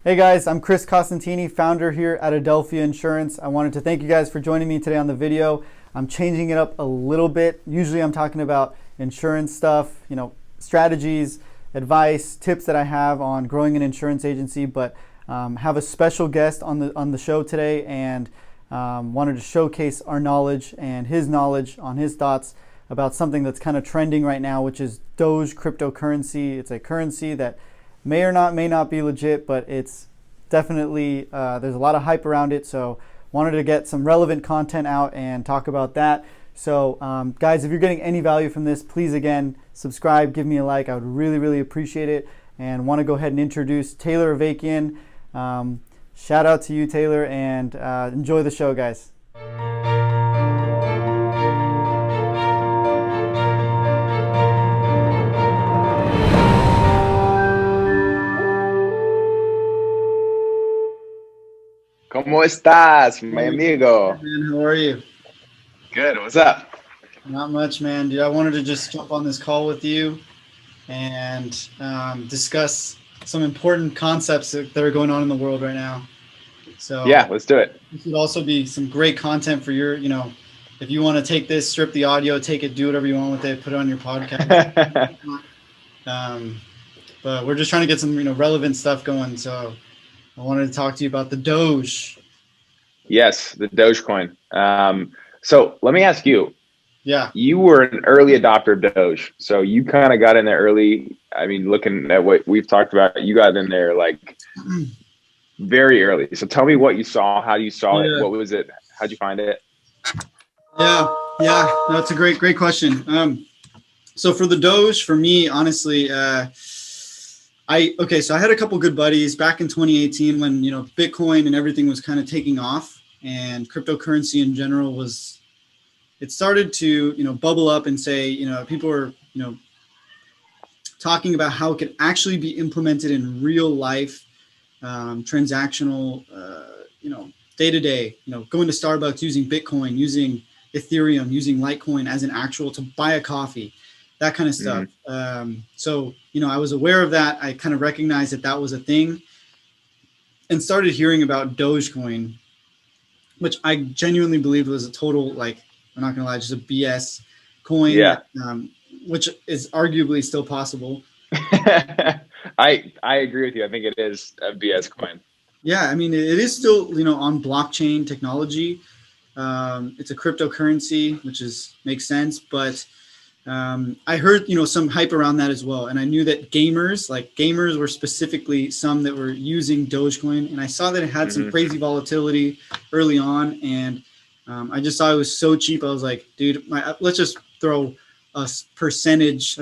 Hey guys, I'm Chris Costantini, founder here at Adelphia Insurance. I wanted to thank you guys for joining me today on the video. I'm changing it up a little bit. Usually I'm talking about insurance stuff, strategies, advice, tips that I have on growing an insurance agency, but have a special guest on the show today and wanted to showcase our knowledge and his knowledge on his thoughts about something that's kind of trending right now, which is Doge cryptocurrency. It's a currency that may not be legit, but it's definitely there's a lot of hype around it. So wanted to get some relevant content out and talk about that. So guys, if you're getting any value from this, please again subscribe, give me a like. I would really appreciate it. And want to go ahead and introduce Taylor Avakian. Shout out to you, Taylor, and enjoy the show, guys. ¿Cómo estás, my amigo? Man, how are you? Good. What's up? Not much, man. Dude, I wanted to just jump on this call with you and discuss some important concepts that are going on in the world right now. So yeah, let's do it. This would also be some great content for your, if you want to take this, strip the audio, take it, do whatever you want with it, put it on your podcast. But we're just trying to get some, relevant stuff going. So I wanted to talk to you about the Doge. Yes, the Dogecoin. So let me ask you. Yeah. You were an early adopter of Doge. So you kind of got in there early. I mean, looking at what we've talked about, you got in there like very early. So tell me what you saw, how you saw it, what was it, how'd you find it? Yeah, that's a great question. So for the Doge, for me, honestly, so I had a couple good buddies back in 2018 when, Bitcoin and everything was kind of taking off and cryptocurrency in general it started to, bubble up and say, people were, talking about how it could actually be implemented in real life, transactional, day to day, going to Starbucks, using Bitcoin, using Ethereum, using Litecoin as an actual to buy a coffee, that kind of stuff. So, I was aware of that. I kind of recognized that was a thing and started hearing about Dogecoin, which I genuinely believed was a total, I'm not gonna lie, just a BS coin. Yeah. Which is arguably still possible. I agree with you. I think it is a BS coin. Yeah, I mean, it is still, on blockchain technology. It's a cryptocurrency, which makes sense. But I heard, some hype around that as well. And I knew that gamers were specifically some that were using Dogecoin. And I saw that it had some crazy volatility early on. And I just saw it was so cheap. I was like, dude, let's just throw a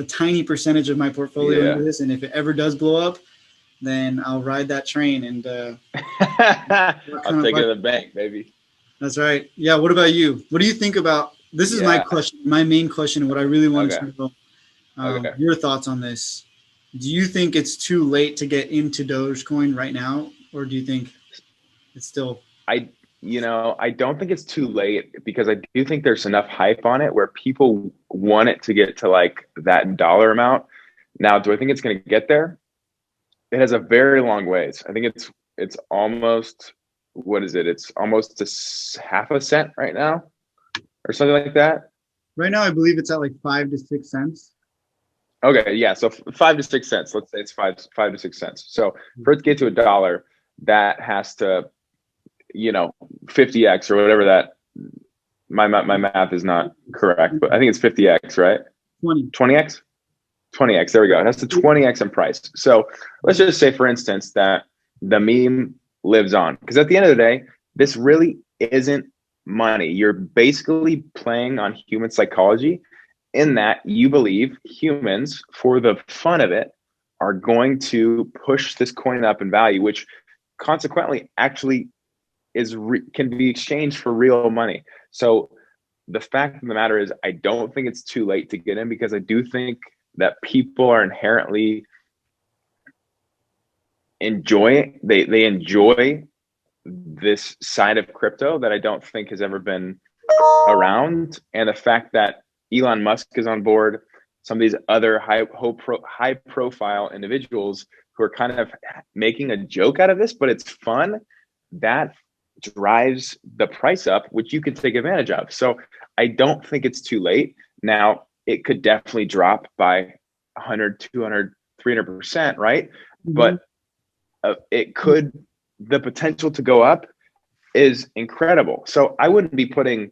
tiny percentage of my portfolio into this. And if it ever does blow up, then I'll ride that train. And I'll take it to the bank, baby. That's right. Yeah. What about you? What do you think about this? Is my question, my main question, what I really want to know. Your thoughts on this. Do you think it's too late to get into Dogecoin right now? Or do you think it's still... I don't think it's too late because I do think there's enough hype on it where people want it to get to like that dollar amount. Now, do I think it's going to get there? It has a very long ways. I think it's almost, what is it? It's almost a half a cent right now or something like that. Right now, I believe it's at like 5 to 6 cents. Okay. Yeah. So 5 to 6 cents, let's say it's five to 6 cents. So for it to get to $1, that has to, 50x or whatever that my math is not correct, but I think it's 50x, right? 20x. There we go. It has to 20x in price. So let's just say, for instance, that the meme lives on, because at the end of the day, this really isn't money. You're basically playing on human psychology in that you believe humans, for the fun of it, are going to push this coin up in value, which consequently actually can be exchanged for real money. So the fact of the matter is, I don't think it's too late to get in, because I do think that people are inherently they enjoy this side of crypto that I don't think has ever been around. And the fact that Elon Musk is on board, some of these other high profile individuals who are kind of making a joke out of this, but it's fun, that drives the price up, which you could take advantage of. So I don't think it's too late. Now, it could definitely drop by 100, 200, 300%, right? But it could, the potential to go up is incredible. So I wouldn't be putting,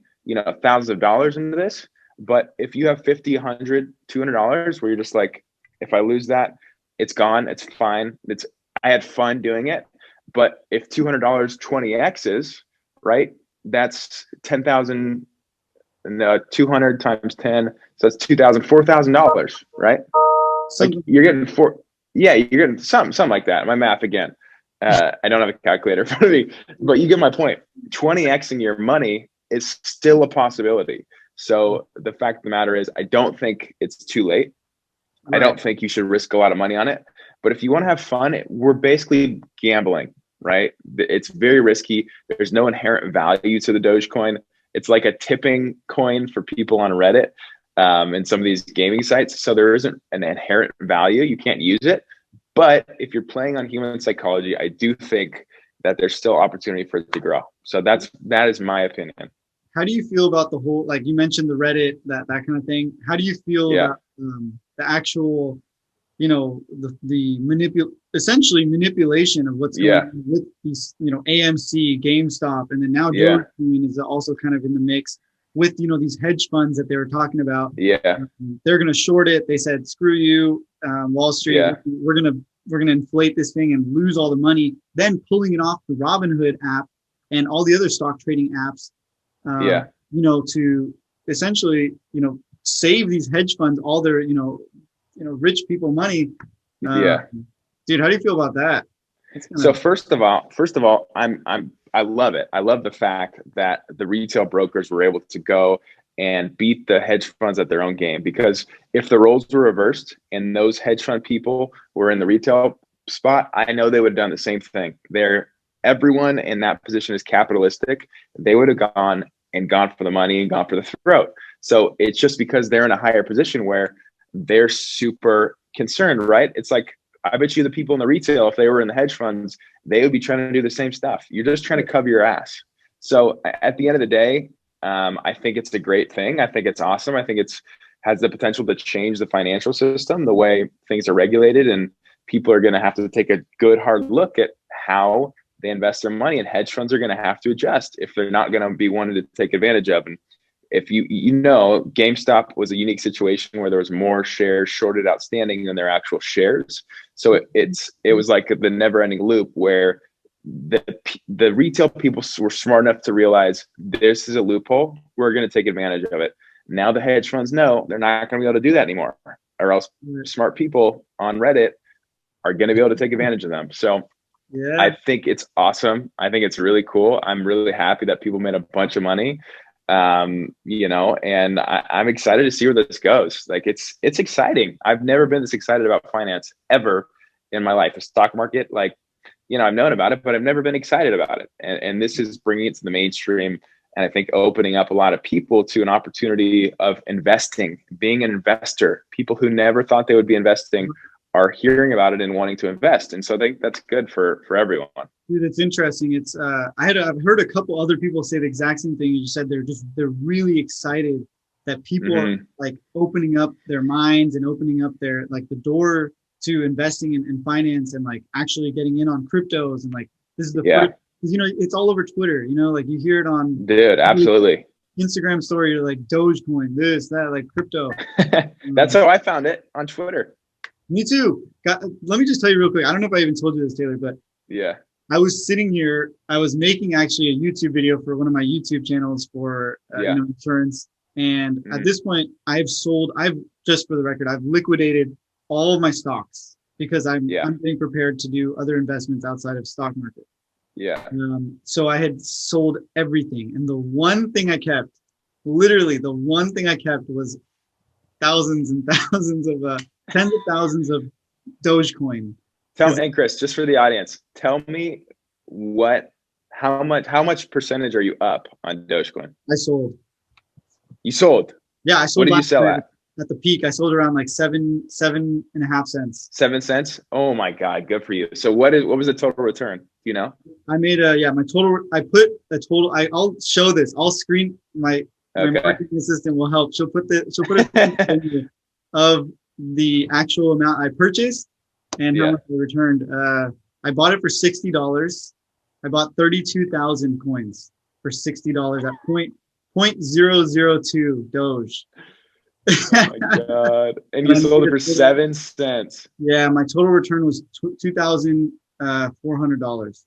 thousands of dollars into this, but if you have 50, 100, $200 where you're just like, if I lose that, it's gone, it's fine. I had fun doing it. But if $200 20x's, right, that's 10,000, and 200 times 10, so that's $4,000, right? Like you're getting you're getting something like that. My math again. I don't have a calculator in front of me, but you get my point. 20x in your money is still a possibility. So the fact of the matter is, I don't think it's too late. Right. I don't think you should risk a lot of money on it. But if you want to have fun, we're basically gambling, right? It's very risky. There's no inherent value to the Dogecoin. It's like a tipping coin for people on Reddit and some of these gaming sites. So there isn't an inherent value. You can't use it. But if you're playing on human psychology, I do think that there's still opportunity for it to grow. So that is my opinion. How do you feel about the whole, like you mentioned the Reddit, that kind of thing? How do you feel about the actual, essentially manipulation of what's going on with these, AMC, GameStop, and then now Dogecoin is also kind of in the mix with, these hedge funds that they were talking about. They're going to short it. They said, screw you, Wall Street. We're going to inflate this thing and lose all the money. Then pulling it off the Robinhood app and all the other stock trading apps, to essentially, save these hedge funds all their, rich people money. Dude, how do you feel about that? So first of all, I love it. I love the fact that the retail brokers were able to go and beat the hedge funds at their own game, because if the roles were reversed and those hedge fund people were in the retail spot, I know they would have done the same thing. Everyone in that position is capitalistic. They would have gone for the money and gone for the throat. So it's just because they're in a higher position where they're super concerned, right? It's like, I bet you the people in the retail, if they were in the hedge funds, they would be trying to do the same stuff. You're just trying to cover your ass. So at the end of the day, I think it's a great thing. I think it's awesome. I think has the potential to change the financial system, the way things are regulated, and people are going to have to take a good hard look at how they invest their money, and hedge funds are going to have to adjust if they're not going to be wanted to take advantage of. And if GameStop was a unique situation where there was more shares shorted outstanding than their actual shares. So it was like the never ending loop where the retail people were smart enough to realize this is a loophole. We're going to take advantage of it. Now the hedge funds know they're not going to be able to do that anymore, or else smart people on Reddit are going to be able to take advantage of them. So I think it's awesome. I think it's really cool. I'm really happy that people made a bunch of money. And I'm excited to see where this goes. Like it's exciting. I've never been this excited about finance ever in my life. The stock market, I've known about it, but I've never been excited about it. And this is bringing it to the mainstream. And I think opening up a lot of people to an opportunity of investing, being an investor. People who never thought they would be investing are hearing about it and wanting to invest. And so I think that's good for everyone. Dude, it's interesting. It's I've heard a couple other people say the exact same thing you just said. They're really excited that people are like opening up their minds and opening up their the door to investing in finance and actually getting in on cryptos, and this is the first, because it's all over Twitter, you hear it on absolutely Instagram story, you're like Dogecoin, this, that, crypto. That's how I found it, on Twitter. Me too. Let me just tell you real quick. I don't know if I even told you this, Taylor, but I was sitting here. I was making actually a YouTube video for one of my YouTube channels for insurance. And at this point, just for the record, I've liquidated all of my stocks because I'm getting prepared to do other investments outside of stock market. So I had sold everything. And the one thing I kept, literally the one thing I kept, was thousands and thousands of tens of thousands of Dogecoin. Tell me, Chris, just for the audience, tell me how much percentage are you up on Dogecoin? I sold. You sold? Yeah, I sold. What did you sell at? at the peak. I sold around like 7.5 cents. 7 cents. Oh my God, good for you. So what was the total return? Do you know? I made my total. I put a total. I'll show this. I'll screen my marketing assistant will help. She'll put a of the actual amount I purchased and how much I returned. I bought it for $60. I bought 32,000 coins for $60 at 0.002 Doge. Oh my God. And you sold it for 7 cents. Yeah, my total return was $2,400.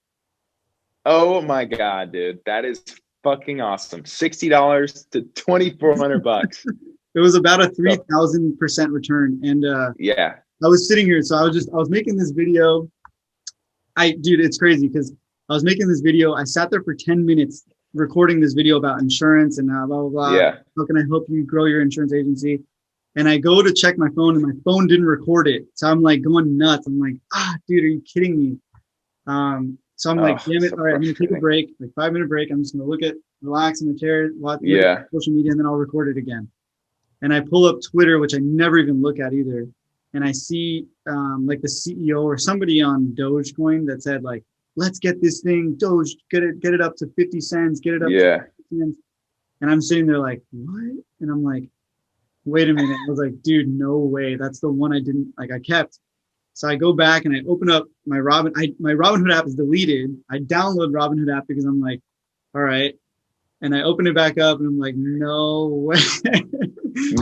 Oh my God, dude. That is fucking awesome. $60 to $2,400. It was about a 3,000% return. And yeah, I was sitting here, so I was making this video. Dude, it's crazy because I was making this video. I sat there for 10 minutes recording this video about insurance and blah, blah, blah. Yeah. How can I help you grow your insurance agency? And I go to check my phone and my phone didn't record it. So I'm like going nuts. I'm like, dude, are you kidding me? So I'm like, damn it. All right, I'm going to take a break, like 5-minute break. I'm just going to relax in the chair, watch social media, and then I'll record it again. And I pull up Twitter, which I never even look at either. And I see like the CEO or somebody on Dogecoin that said like, let's get this thing, Doge, get it up to 50 cents, get it up to 50 cents. And I'm sitting there like, what? And I'm like, wait a minute. I was like, dude, no way. That's the one I kept. So I go back and I open up my Robinhood app is deleted. I download Robinhood app because I'm like, all right. And I open it back up and I'm like, no way.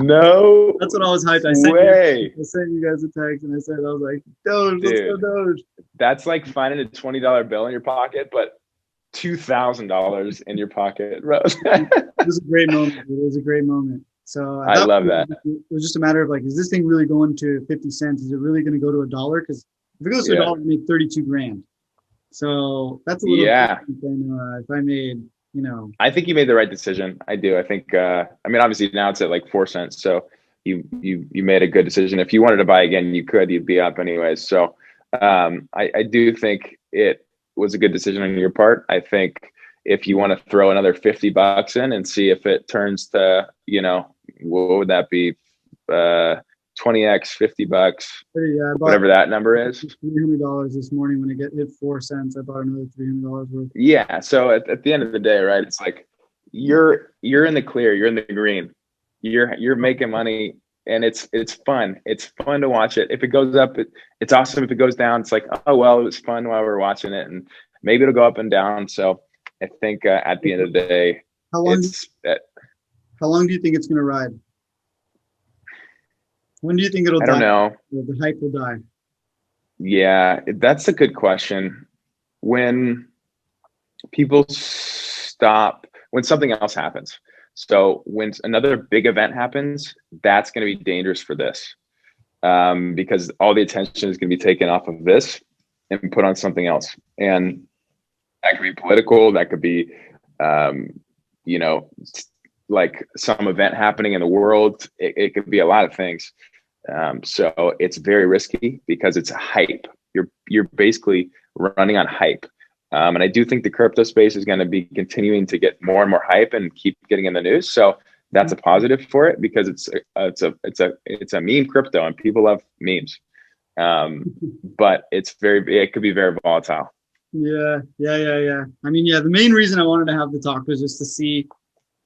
No. That's what I was hyped. I sent you guys a text and I said, I was like, Doge, let's go Doge. That's like finding a $20 bill in your pocket, but $2,000 in your pocket, bro. It was a great moment. It was a great moment. So I love that. It was just a matter of like, is this thing really going to 50 cents? Is it really going to go to $1? Because if it goes to $1, I make 32 grand. So that's a little different than if I made, I think you made the right decision. I do. I think, I mean, obviously now it's at like 4 cents. So you made a good decision. If you wanted to buy again, you could, you'd be up anyways. So I do think it was a good decision on your part. I think if you want to throw another $50 in and see if it turns to, what would that be? 20x, $50, whatever that number is. $300 this morning when it hit 4 cents. I bought another $300 worth. Yeah. So at the end of the day, right? It's like you're in the clear, you're in the green, you're making money, and it's fun. It's fun to watch it. If it goes up, it's awesome. If it goes down, it's like, oh well, it was fun while we were watching it, and maybe it'll go up and down. So I think at the end of the day, how long do you think it's going to ride? When do you think it'll die? I don't know. The hype will die. Yeah, that's a good question. When people stop, when something else happens. So when another big event happens, that's going to be dangerous for this because all the attention is going to be taken off of this and put on something else. And that could be political. That could be, like some event happening in the world. It could be a lot of things. So it's very risky because it's hype. You're basically running on hype. And I do think the crypto space is going to be continuing to get more and more hype and keep getting in the news. So that's a positive for it because it's a meme crypto and people love memes. But it could be very volatile. Yeah. I mean, the main reason I wanted to have the talk was just to see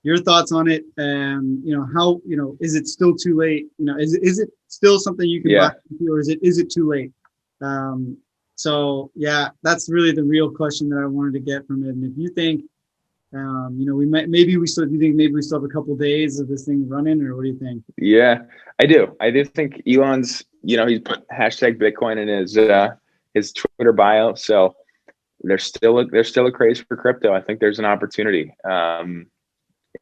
your thoughts on it, and how is it still too late? Is it still something you can buy into, or is it too late? So yeah, that's really the real question that I wanted to get from it. And if you think, we still have a couple of days of this thing running, or what do you think? Yeah, I do. I do think Elon's, he's put #Bitcoin in his Twitter bio, so there's still a craze for crypto. I think there's an opportunity.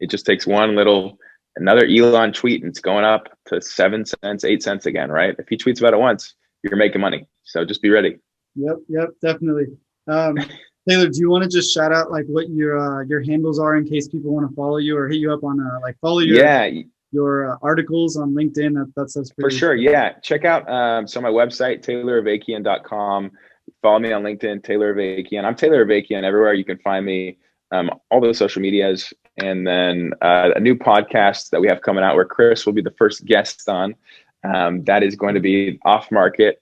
It just takes another Elon tweet and it's going up to 7 cents, 8 cents again, right? If he tweets about it once, you're making money. So just be ready. Yep, definitely. Taylor, do you want to just shout out like what your handles are in case people want to follow you or hit you up on follow your articles on LinkedIn? That's pretty for sure. Yeah, check out so my website tayloravakian.com. Follow me on LinkedIn, Taylor Avakian. I'm Taylor Avakian everywhere. You can find me. All those social medias, and then a new podcast that we have coming out where Chris will be the first guest on. That is going to be the off-market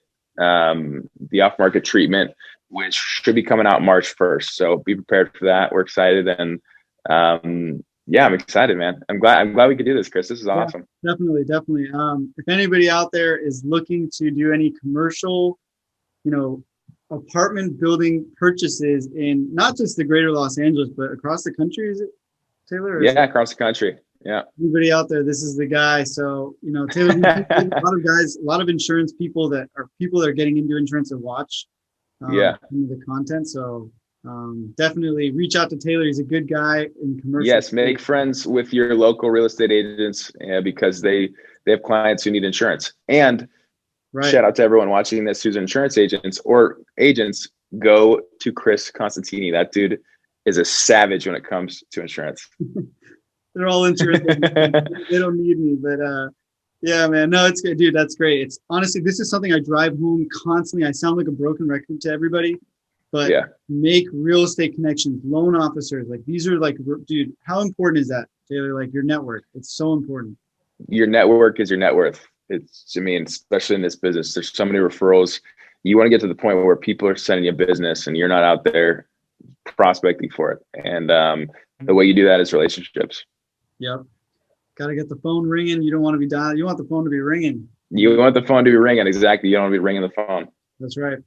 treatment, which should be coming out March 1st. So be prepared for that. We're excited, and yeah, I'm excited, man. I'm glad we could do this, Chris. This is awesome. Definitely. If anybody out there is looking to do any commercial, apartment building purchases in not just the greater Los Angeles, but across the country, is it, Taylor? Across the country. Yeah. Anybody out there, this is the guy. So, Taylor, a lot of guys, a lot of insurance people that are getting into insurance and watch some of the content. So definitely reach out to Taylor. He's a good guy in commercial. Yes, make friends with your local real estate agents because they have clients who need insurance. And shout out to everyone watching this who's insurance agents or agents. Go to Chris Constantini. That dude is a savage when it comes to insurance. They're all interested. They don't need me, but yeah, man. No, it's good, dude. That's great. It's honestly, this is something I drive home constantly. I sound like a broken record to everybody, but make real estate connections, loan officers. Like these are like, dude, how important is that, Taylor? Like your network. It's so important. Your network is your net worth. Especially in this business, there's so many referrals. You want to get to the point where people are sending you business and you're not out there prospecting for it. And the way you do that is relationships. Yep. Got to get the phone ringing. You don't want to be dialed. You want the phone to be ringing. You want the phone to be ringing. Exactly. You don't want to be ringing the phone. That's right.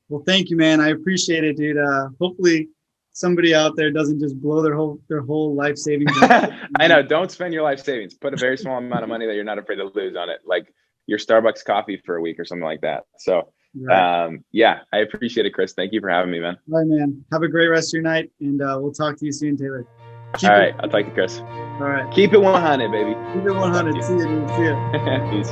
Well, thank you, man. I appreciate it, dude. Hopefully somebody out there doesn't just blow their whole life savings. I know. Don't spend your life savings. Put a very small amount of money that you're not afraid to lose on it. Like your Starbucks coffee for a week or something like that. So I appreciate it, Chris. Thank you for having me, man. All right, man. Have a great rest of your night, and we'll talk to you soon, Taylor. All right. I'll talk to you, Chris. All right. Keep it 100, baby. Keep it 100. See you. Peace.